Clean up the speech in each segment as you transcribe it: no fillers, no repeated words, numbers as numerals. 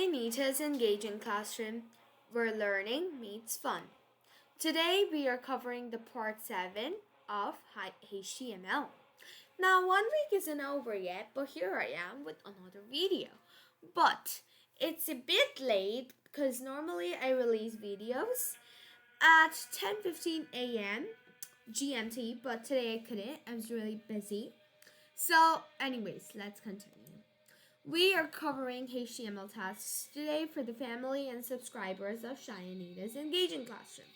Anita's engaging classroom where learning meets fun. Today we are covering the part 7 of HTML. Now 1 week isn't over yet, but here I am with another video. But it's a bit late because normally I release videos at 10:15 a.m. GMT, but today I couldn't. I was really busy. So, anyways, let's continue. We are covering HTML tasks today for the family and subscribers of Shy Anita's Engaging Classroom.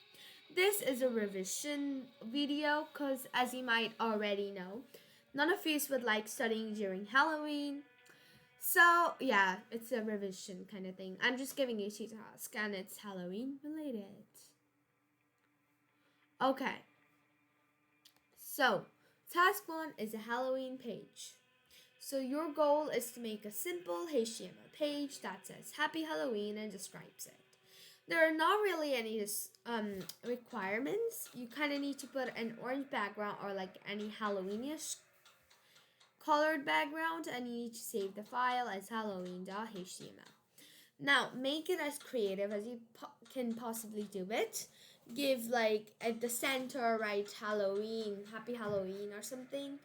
This is a revision video because, as you might already know, none of you would like studying during Halloween. So, yeah, it's a revision kind of thing. I'm just giving you 2 tasks and it's Halloween related. Okay, so task 1 is a Halloween page. So your goal is to make a simple HTML page that says Happy Halloween and describes it. There are not really any requirements. You kind of need to put an orange background or like any Halloweenish colored background, and you need to save the file as halloween.html. Now, make it as creative as you can possibly do it. Give like at the center, write Halloween, Happy Halloween or something.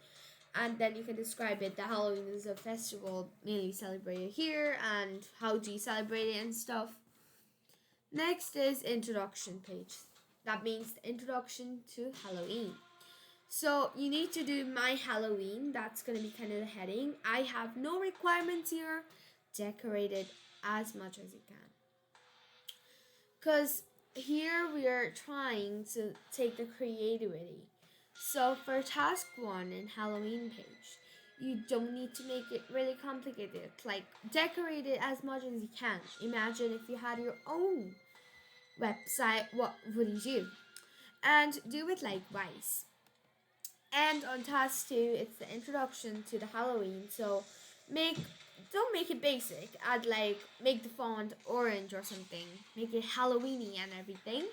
And then you can describe it. That Halloween is a festival mainly celebrated here and how do you celebrate it and stuff. Next is introduction page. That means the introduction to Halloween. So you need to do my Halloween. That's going to be kind of the heading. I have no requirements here. Decorate it as much as you can. Because here we are trying to take the creativity. So for task 1 in Halloween page, you don't need to make it really complicated. Like decorate it as much as you can. Imagine if you had your own website, what would you do? And do it likewise. And on task 2, it's the introduction to the Halloween. So don't make it basic. Add like make the font orange or something. Make it Halloweeny and everything.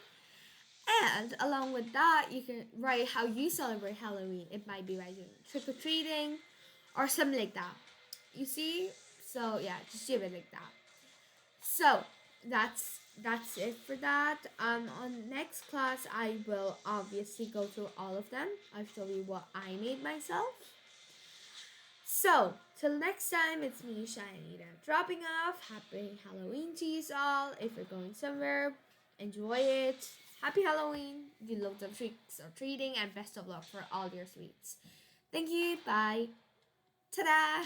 And along with that, you can write how you celebrate Halloween. It might be by doing trick or treating or something like that. You see? So yeah, just do it like that. So that's it for that. On next class, I will obviously go through all of them. I'll show you what I made myself. So, till next time, it's me, Shy Anita, dropping off. Happy Halloween to you all. If you're going somewhere, enjoy it. Happy Halloween. Do loads of tricks or treating, and best of luck for all your sweets. Thank you. Bye. Ta-da!